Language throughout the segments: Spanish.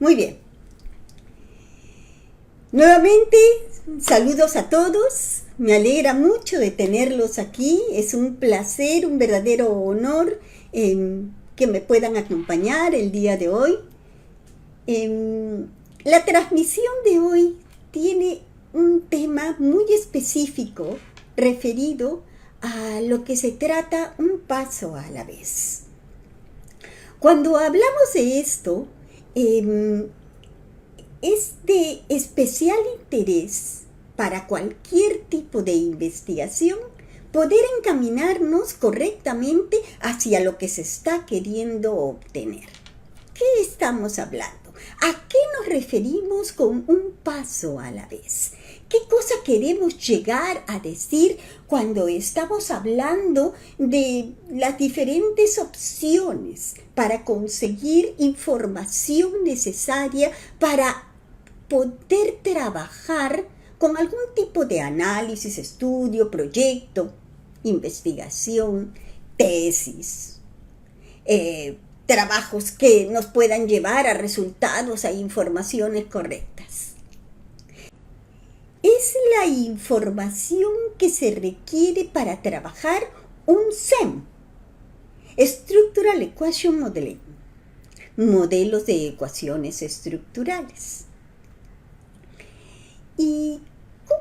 Muy bien. Nuevamente, saludos a todos. Me alegra mucho de tenerlos aquí. Es un placer, un verdadero honor que me puedan acompañar el día de hoy. La transmisión de hoy tiene un tema muy específico referido a lo que se trata un paso a la vez. Cuando hablamos de esto, es de especial interés para cualquier tipo de investigación poder encaminarnos correctamente hacia lo que se está queriendo obtener. ¿Qué estamos hablando? ¿A qué nos referimos con un paso a la vez? ¿Qué cosa queremos llegar a decir cuando estamos hablando de las diferentes opciones para conseguir información necesaria para poder trabajar con algún tipo de análisis, estudio, proyecto, investigación, tesis, trabajos que nos puedan llevar a resultados, a informaciones correctas? Es la información que se requiere para trabajar un SEM, Structural Equation Modeling, modelos de ecuaciones estructurales. ¿Y cómo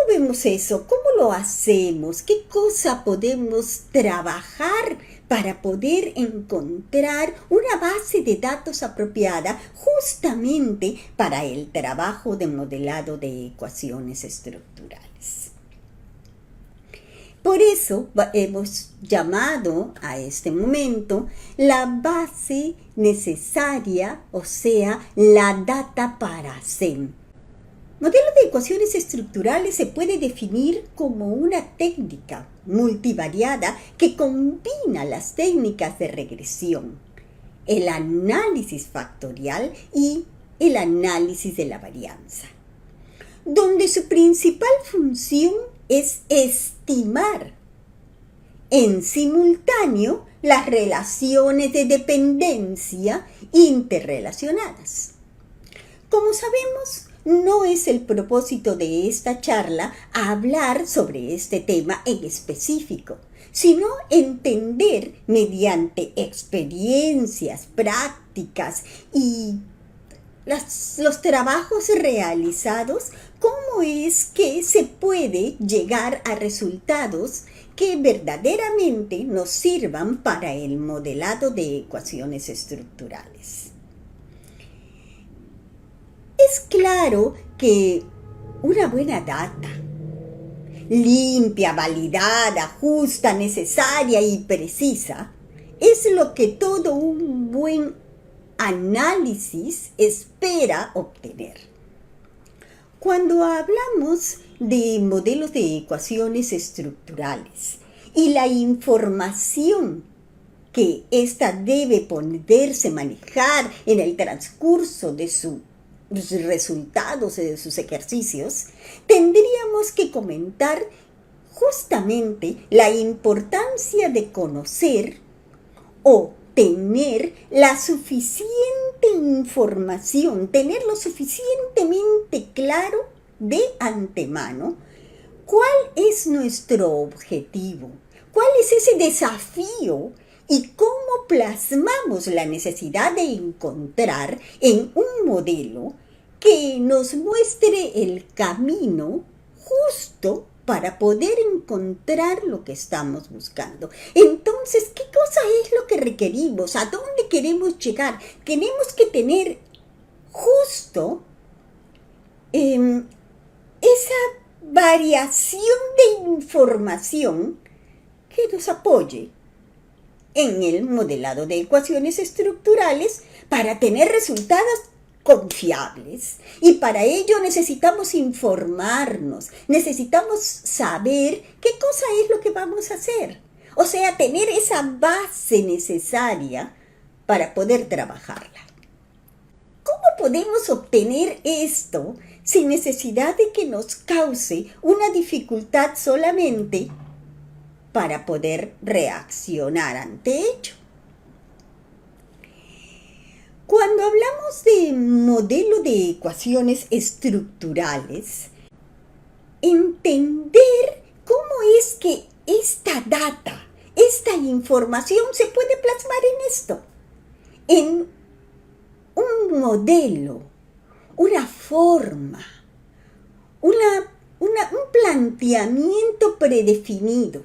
vemos eso? ¿Cómo lo hacemos? ¿Qué cosa podemos trabajar para poder encontrar una base de datos apropiada justamente para el trabajo de modelado de ecuaciones estructurales? Por eso hemos llamado a este momento la base necesaria, o sea, la data para SEM. Modelo de ecuaciones estructurales se puede definir como una técnica multivariada que combina las técnicas de regresión, el análisis factorial y el análisis de la varianza, donde su principal función es estimar en simultáneo las relaciones de dependencia interrelacionadas. Como sabemos, no es el propósito de esta charla hablar sobre este tema en específico, sino entender mediante experiencias, prácticas y los trabajos realizados cómo es que se puede llegar a resultados que verdaderamente nos sirvan para el modelado de ecuaciones estructurales. Es claro que una buena data, limpia, validada, justa, necesaria y precisa, es lo que todo un buen análisis espera obtener. Cuando hablamos de modelos de ecuaciones estructurales y la información que ésta debe poderse manejar en el transcurso de sus resultados de sus ejercicios, tendríamos que comentar justamente la importancia de conocer o tener la suficiente información, tener lo suficientemente claro de antemano cuál es nuestro objetivo, cuál es ese desafío y cómo plasmamos la necesidad de encontrar en un modelo que nos muestre el camino justo para poder encontrar lo que estamos buscando. Entonces, ¿qué cosa es lo que requerimos? ¿A dónde queremos llegar? Tenemos que tener justo esa variación de información que nos apoye en el modelado de ecuaciones estructurales para tener resultados confiables. Y para ello necesitamos informarnos, necesitamos saber qué cosa es lo que vamos a hacer. O sea, tener esa base necesaria para poder trabajarla. ¿Cómo podemos obtener esto sin necesidad de que nos cause una dificultad solamente para poder reaccionar ante ello? Cuando hablamos de modelo de ecuaciones estructurales, entender cómo es que esta data, esta información se puede plasmar en esto, en un modelo, una forma, un planteamiento predefinido.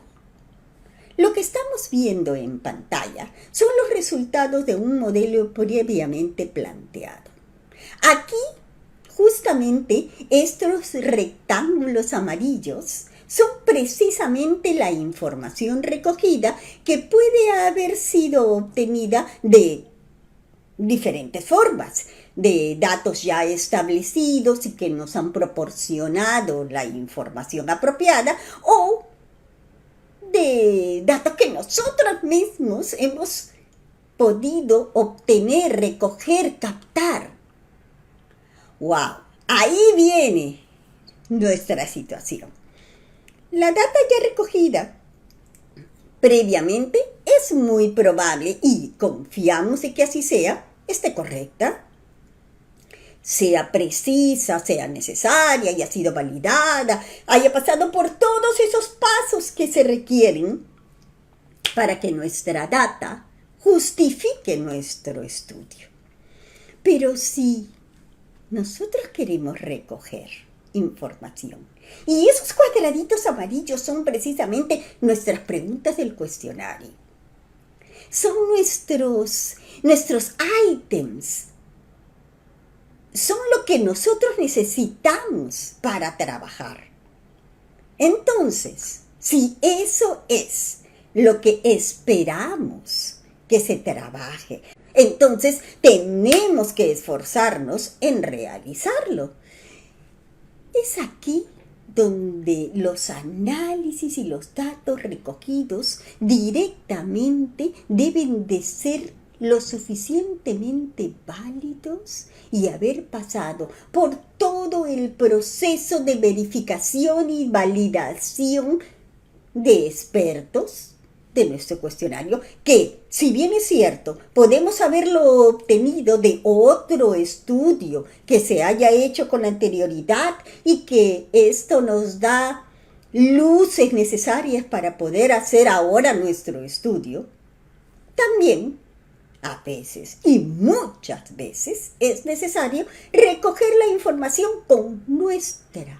Lo que estamos viendo en pantalla son los resultados de un modelo previamente planteado. Aquí, justamente, estos rectángulos amarillos son precisamente la información recogida que puede haber sido obtenida de diferentes formas, de datos ya establecidos y que nos han proporcionado la información apropiada, o de datos que nosotros mismos hemos podido obtener, recoger, captar. ¡Wow! Ahí viene nuestra situación. La data ya recogida previamente es muy probable, y confiamos en que así sea, esté correcta, sea precisa, sea necesaria, haya sido validada, haya pasado por todos esos pasos que se requieren para que nuestra data justifique nuestro estudio. Pero si nosotros queremos recoger información, y esos cuadraditos amarillos son precisamente nuestras preguntas del cuestionario, son nuestros ítems, son lo que nosotros necesitamos para trabajar. Entonces, si eso es lo que esperamos que se trabaje, entonces tenemos que esforzarnos en realizarlo. Es aquí donde los análisis y los datos recogidos directamente deben de ser lo suficientemente válidos y haber pasado por todo el proceso de verificación y validación de expertos de nuestro cuestionario, que, si bien es cierto, podemos haberlo obtenido de otro estudio que se haya hecho con anterioridad y que esto nos da luces necesarias para poder hacer ahora nuestro estudio, también a veces y muchas veces es necesario recoger la información con nuestras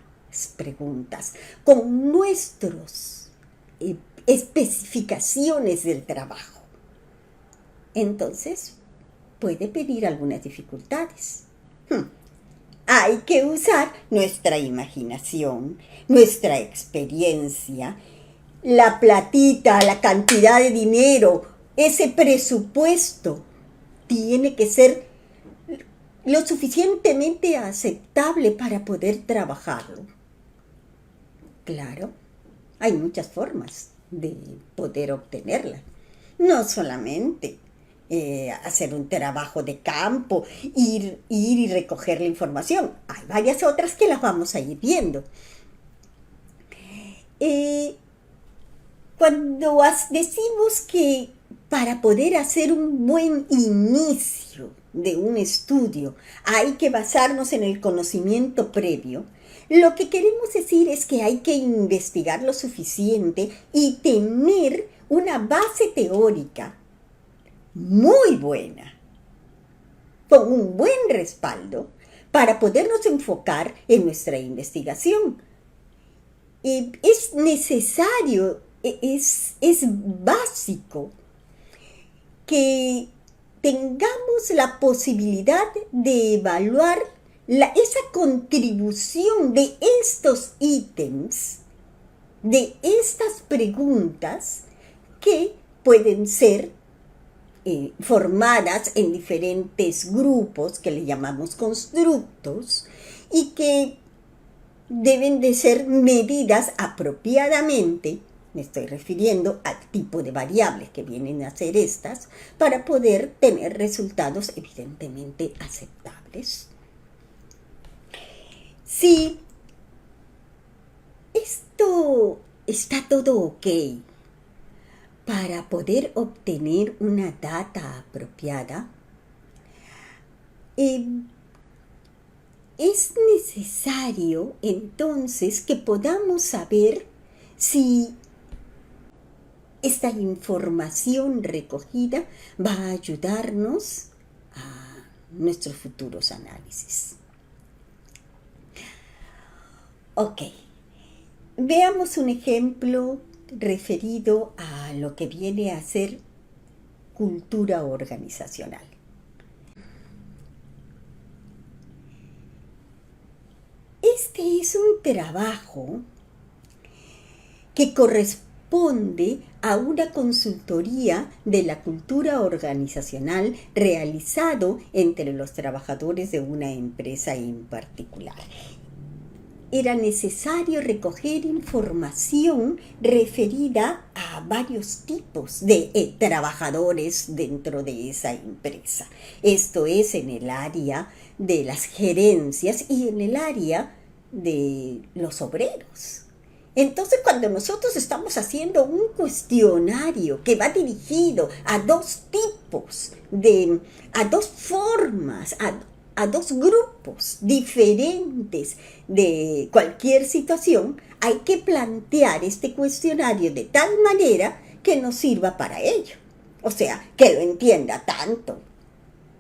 preguntas, con nuestros especificaciones del trabajo. Entonces, puede pedir algunas dificultades. Hay que usar nuestra imaginación, nuestra experiencia, la platita, la cantidad de dinero, ese presupuesto tiene que ser lo suficientemente aceptable para poder trabajarlo. Claro, hay muchas formas de poder obtenerla. No solamente hacer un trabajo de campo, ir y recoger la información. Hay varias otras que las vamos a ir viendo. Cuando decimos que para poder hacer un buen inicio de un estudio hay que basarnos en el conocimiento previo, lo que queremos decir es que hay que investigar lo suficiente y tener una base teórica muy buena, con un buen respaldo, para podernos enfocar en nuestra investigación. Es necesario, es básico que tengamos la posibilidad de evaluar esa contribución de estos ítems, de estas preguntas que pueden ser formadas en diferentes grupos que le llamamos constructos y que deben de ser medidas apropiadamente. Me estoy refiriendo al tipo de variables que vienen a ser estas para poder tener resultados evidentemente aceptables. Si esto está todo ok para poder obtener una data apropiada, Eh, es necesario entonces que podamos saber si esta información recogida va a ayudarnos a nuestros futuros análisis. Ok, veamos un ejemplo referido a lo que viene a ser cultura organizacional. Este es un trabajo que corresponde a una consultoría de la cultura organizacional realizado entre los trabajadores de una empresa en particular. Era necesario recoger información referida a varios tipos de trabajadores dentro de esa empresa. Esto es en el área de las gerencias y en el área de los obreros. Entonces, cuando nosotros estamos haciendo un cuestionario que va dirigido a dos tipos, a dos formas, a dos grupos diferentes de cualquier situación, hay que plantear este cuestionario de tal manera que nos sirva para ello. O sea, que lo entienda tanto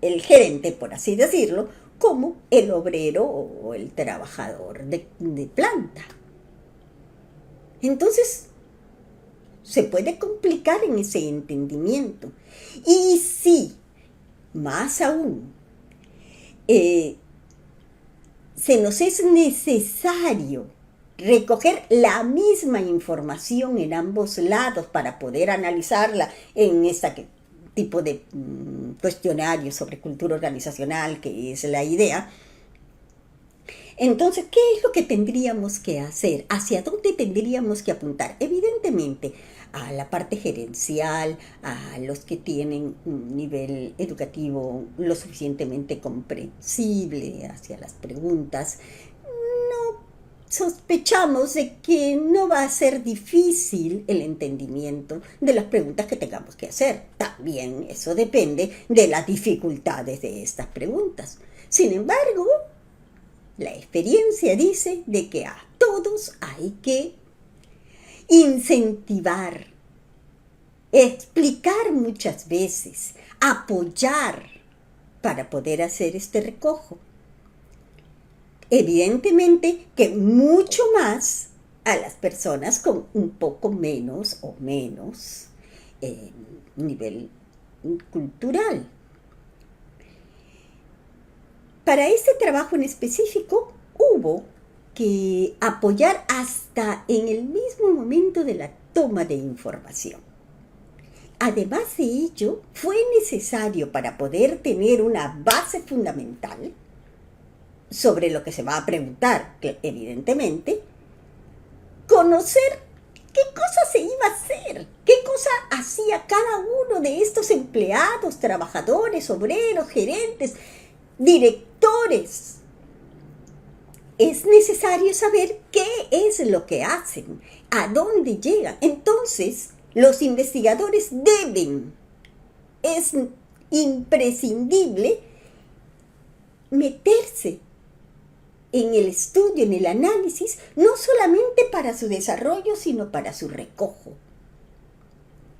el gerente, por así decirlo, como el obrero o el trabajador de planta. Entonces, se puede complicar en ese entendimiento. Y sí, más aún, se nos es necesario recoger la misma información en ambos lados para poder analizarla en este tipo de cuestionario sobre cultura organizacional, que es la idea. Entonces, ¿qué es lo que tendríamos que hacer? ¿Hacia dónde tendríamos que apuntar? Evidentemente, a la parte gerencial, a los que tienen un nivel educativo lo suficientemente comprensible hacia las preguntas. No sospechamos de que no va a ser difícil el entendimiento de las preguntas que tengamos que hacer. También eso depende de las dificultades de estas preguntas. Sin embargo, la experiencia dice de que a todos hay que incentivar, explicar muchas veces, apoyar para poder hacer este recojo. Evidentemente que mucho más a las personas con un poco menos o menos nivel cultural. Para este trabajo en específico hubo que apoyar hasta en el mismo momento de la toma de información. Además de ello, fue necesario para poder tener una base fundamental sobre lo que se va a preguntar, evidentemente, conocer qué cosa se iba a hacer, qué cosa hacía cada uno de estos empleados, trabajadores, obreros, gerentes, directores. Es necesario saber qué es lo que hacen, a dónde llegan. Entonces, los investigadores es imprescindible meterse en el estudio, en el análisis, no solamente para su desarrollo, sino para su recojo.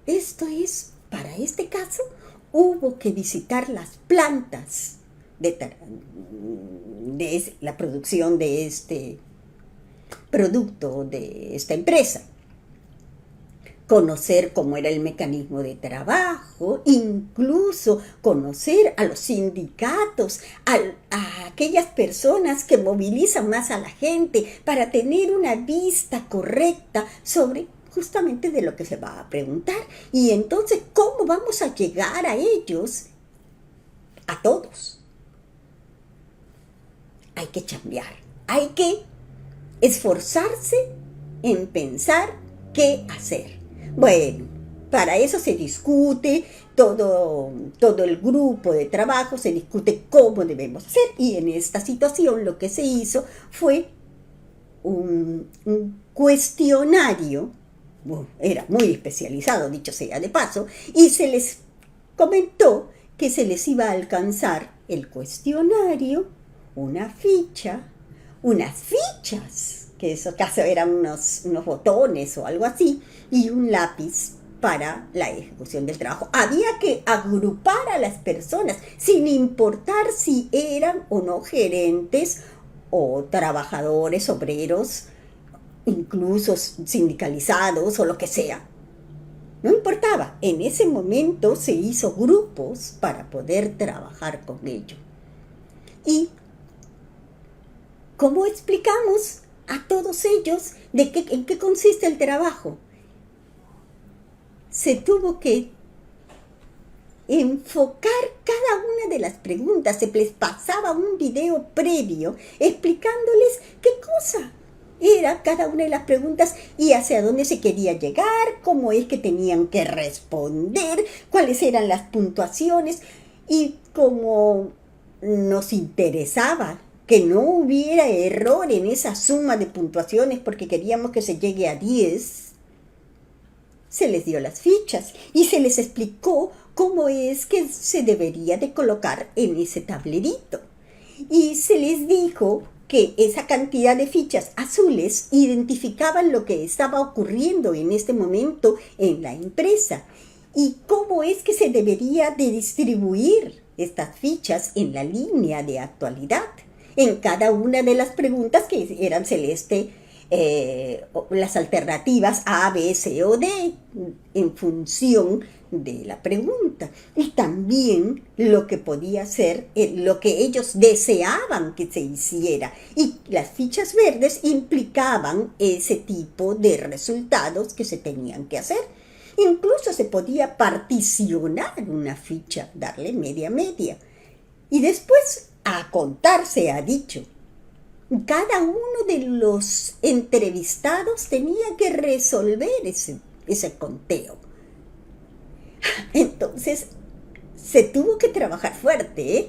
Esto es, para este caso, hubo que visitar las plantas de la producción de este producto, de esta empresa. Conocer cómo era el mecanismo de trabajo, incluso conocer a los sindicatos, a aquellas personas que movilizan más a la gente para tener una vista correcta sobre justamente de lo que se va a preguntar. Y entonces, ¿cómo vamos a llegar a ellos? A todos. Hay que chambear, hay que esforzarse en pensar qué hacer. Bueno, para eso se discute todo el grupo de trabajo, se discute cómo debemos hacer, y en esta situación lo que se hizo fue un cuestionario, era muy especializado, dicho sea de paso, y se les comentó que se les iba a alcanzar el cuestionario, unas fichas, que en eso caso eran unos botones o algo así, y un lápiz para la ejecución del trabajo. Había que agrupar a las personas, sin importar si eran o no gerentes o trabajadores, obreros, incluso sindicalizados o lo que sea. No importaba, en ese momento se hizo grupos para poder trabajar con ello. ¿Y cómo explicamos a todos ellos en qué consiste el trabajo? Se tuvo que enfocar cada una de las preguntas, se les pasaba un video previo explicándoles qué cosa era cada una de las preguntas y hacia dónde se quería llegar, cómo es que tenían que responder, cuáles eran las puntuaciones. Y como nos interesaba que no hubiera error en esa suma de puntuaciones porque queríamos que se llegue a 10, se les dio las fichas y se les explicó cómo es que se debería de colocar en ese tablerito. Y se les dijo que esa cantidad de fichas azules identificaban lo que estaba ocurriendo en este momento en la empresa y cómo es que se debería de distribuir estas fichas en la línea de actualidad en cada una de las preguntas que eran celeste, las alternativas A, B, C o D en función de la pregunta y también lo que podía ser lo que ellos deseaban que se hiciera, y las fichas verdes implicaban ese tipo de resultados que se tenían que hacer. Incluso se podía particionar una ficha, darle media y después a contar se ha dicho. Cada uno de los entrevistados tenía que resolver ese conteo. Entonces, se tuvo que trabajar fuerte,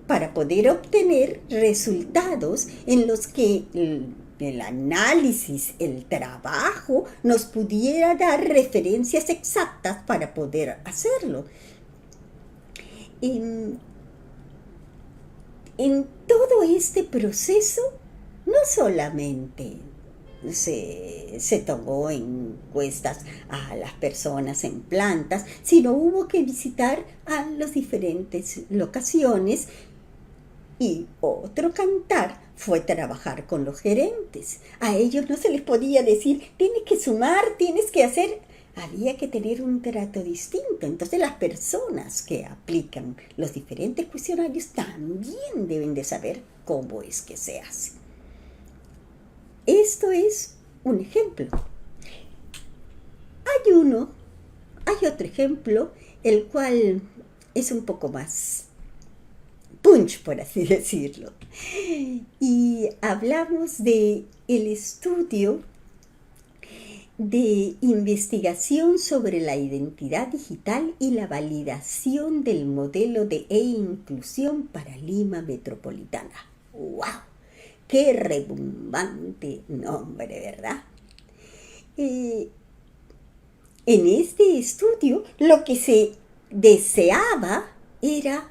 para poder obtener resultados en los que el análisis, el trabajo, nos pudiera dar referencias exactas para poder hacerlo. En todo este proceso, no solamente se tomó encuestas a las personas en plantas, sino hubo que visitar a las diferentes locaciones y otro cantar fue trabajar con los gerentes. A ellos no se les podía decir, tienes que sumar, tienes que hacer. Había que tener un trato distinto. Entonces las personas que aplican los diferentes cuestionarios también deben de saber cómo es que se hace. Esto es un ejemplo. Hay otro ejemplo, el cual es un poco más punch, por así decirlo. Y hablamos de el estudio de investigación sobre la identidad digital y la validación del modelo de e-inclusión para Lima Metropolitana. ¡Wow! ¡Qué rebumbante nombre!, ¿verdad? En este estudio lo que se deseaba era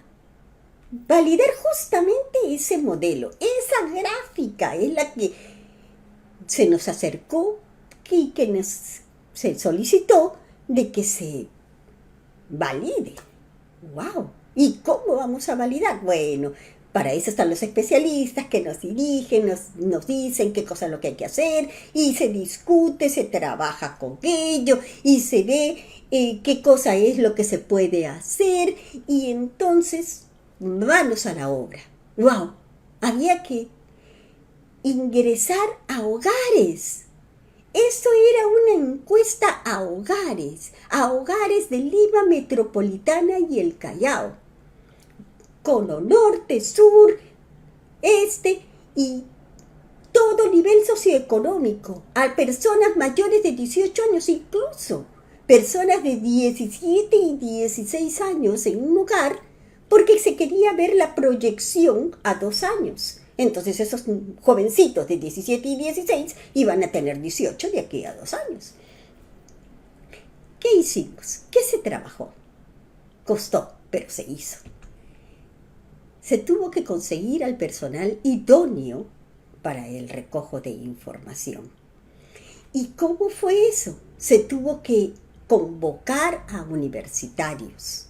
validar justamente ese modelo. Esa gráfica es la que se nos acercó y que se solicitó de que se valide. ¡Wow! ¿Y cómo vamos a validar? Bueno, para eso están los especialistas que nos dirigen, nos dicen qué cosa es lo que hay que hacer, y se discute, se trabaja con ello, y se ve qué cosa es lo que se puede hacer, y entonces manos a la obra. ¡Wow! Había que ingresar a hogares. Esto era una encuesta a hogares de Lima Metropolitana y el Callao, Cono Norte, Sur, Este y todo nivel socioeconómico, a personas mayores de 18 años, incluso personas de 17 y 16 años en un hogar, porque se quería ver la proyección a 2 años. Entonces esos jovencitos de 17 y 16 iban a tener 18 de aquí a 2 años. ¿Qué hicimos? ¿Qué se trabajó? Costó pero se hizo. Se tuvo que conseguir al personal idóneo para el recojo de información. ¿Y cómo fue eso? Se tuvo que convocar a universitarios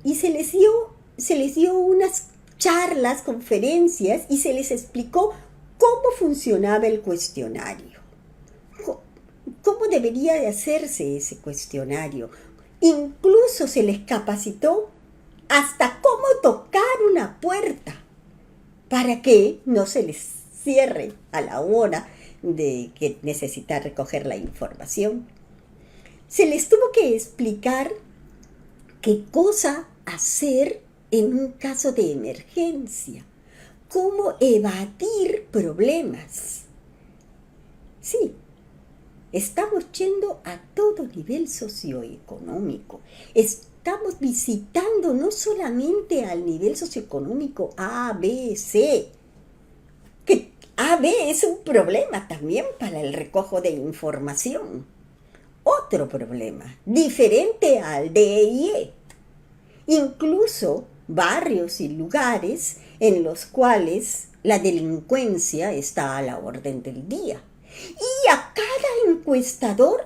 y se les dio unas charlas, conferencias, y se les explicó cómo funcionaba el cuestionario, cómo debería de hacerse ese cuestionario. Incluso se les capacitó hasta cómo tocar una puerta para que no se les cierre a la hora de que necesita recoger la información. Se les tuvo que explicar qué cosa hacer en un caso de emergencia, cómo evadir problemas. Sí, estamos yendo a todo nivel socioeconómico. Estamos visitando no solamente al nivel socioeconómico A, B, C, que A, B es un problema también para el recojo de información. Otro problema, diferente al D y E. Incluso barrios y lugares en los cuales la delincuencia está a la orden del día. Y a cada encuestador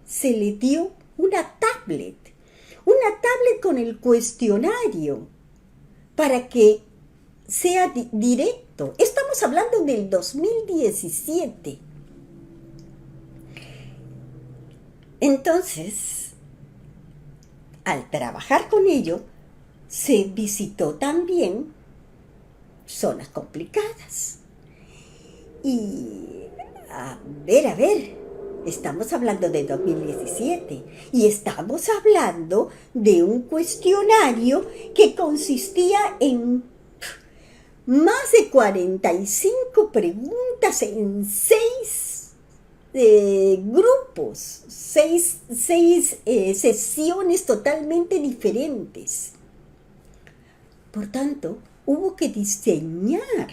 se le dio una tablet con el cuestionario para que sea directo. Estamos hablando del 2017. Entonces, al trabajar con ello, se visitó también zonas complicadas. Y, a ver, estamos hablando de 2017 y estamos hablando de un cuestionario que consistía en más de 45 preguntas en 6 grupos, 6 sesiones totalmente diferentes. Por tanto, hubo que diseñar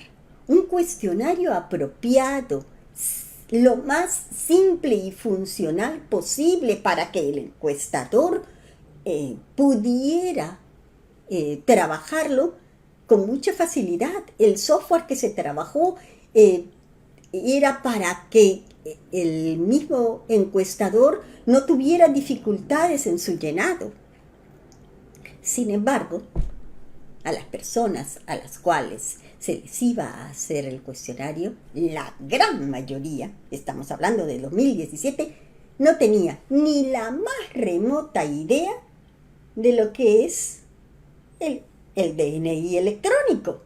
un cuestionario apropiado, lo más simple y funcional posible para que el encuestador pudiera trabajarlo con mucha facilidad. El software que se trabajó era para que el mismo encuestador no tuviera dificultades en su llenado. Sin embargo, a las personas a las cuales se les iba a hacer el cuestionario, la gran mayoría, estamos hablando de 2017, no tenía ni la más remota idea de lo que es el DNI electrónico.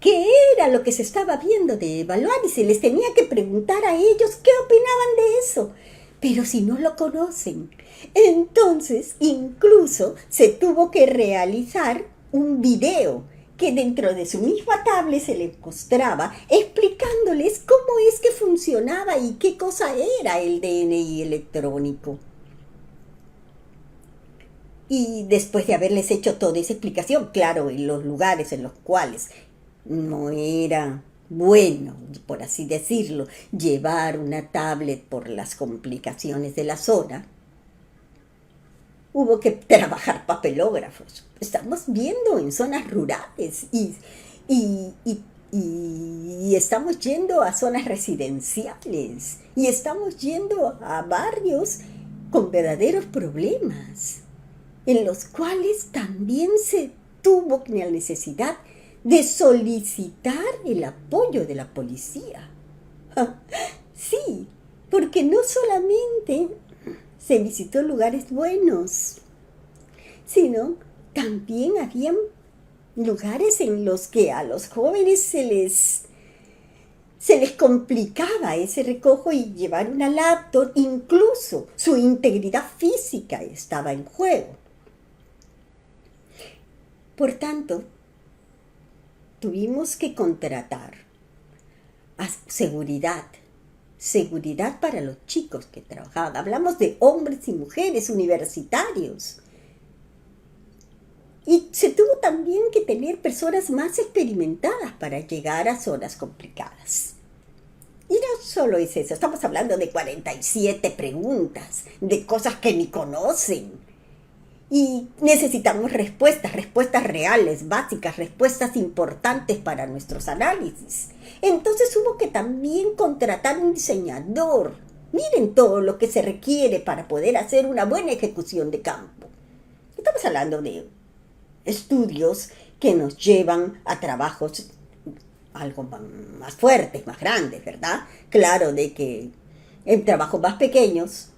¿Qué era lo que se estaba viendo de evaluar? Y se les tenía que preguntar a ellos qué opinaban de eso. Pero si no lo conocen, entonces incluso se tuvo que realizar un video que dentro de su misma tablet se les mostraba explicándoles cómo es que funcionaba y qué cosa era el DNI electrónico. Y después de haberles hecho toda esa explicación, claro, en los lugares en los cuales no era bueno, por así decirlo, llevar una tablet por las complicaciones de la zona, hubo que trabajar papelógrafos. Estamos viendo en zonas rurales y estamos yendo a zonas residenciales y estamos yendo a barrios con verdaderos problemas, en los cuales también se tuvo la necesidad de solicitar el apoyo de la policía. Sí, porque no solamente se visitó lugares buenos, sino también habían lugares en los que a los jóvenes se les complicaba ese recojo y llevar una laptop, incluso su integridad física estaba en juego. Por tanto, tuvimos que contratar a seguridad para los chicos que trabajaban. Hablamos de hombres y mujeres universitarios. Y se tuvo también que tener personas más experimentadas para llegar a zonas complicadas. Y solo es eso, estamos hablando de 47 preguntas, de cosas que ni conocen. Y necesitamos respuestas reales, básicas, respuestas importantes para nuestros análisis. Entonces hubo que también contratar un diseñador. Miren todo lo que se requiere para poder hacer una buena ejecución de campo. Estamos hablando de estudios que nos llevan a trabajos algo más fuertes, más grandes, ¿verdad? Claro de que en trabajos más pequeños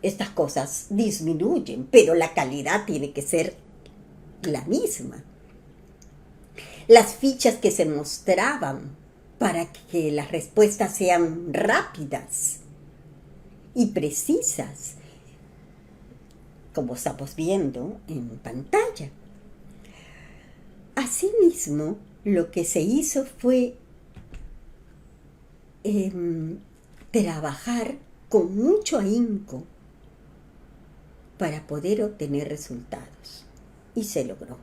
estas cosas disminuyen, pero la calidad tiene que ser la misma. Las fichas que se mostraban para que las respuestas sean rápidas y precisas, como estamos viendo en pantalla. Asimismo, lo que se hizo fue trabajar con mucho ahínco para poder obtener resultados. Y se logró.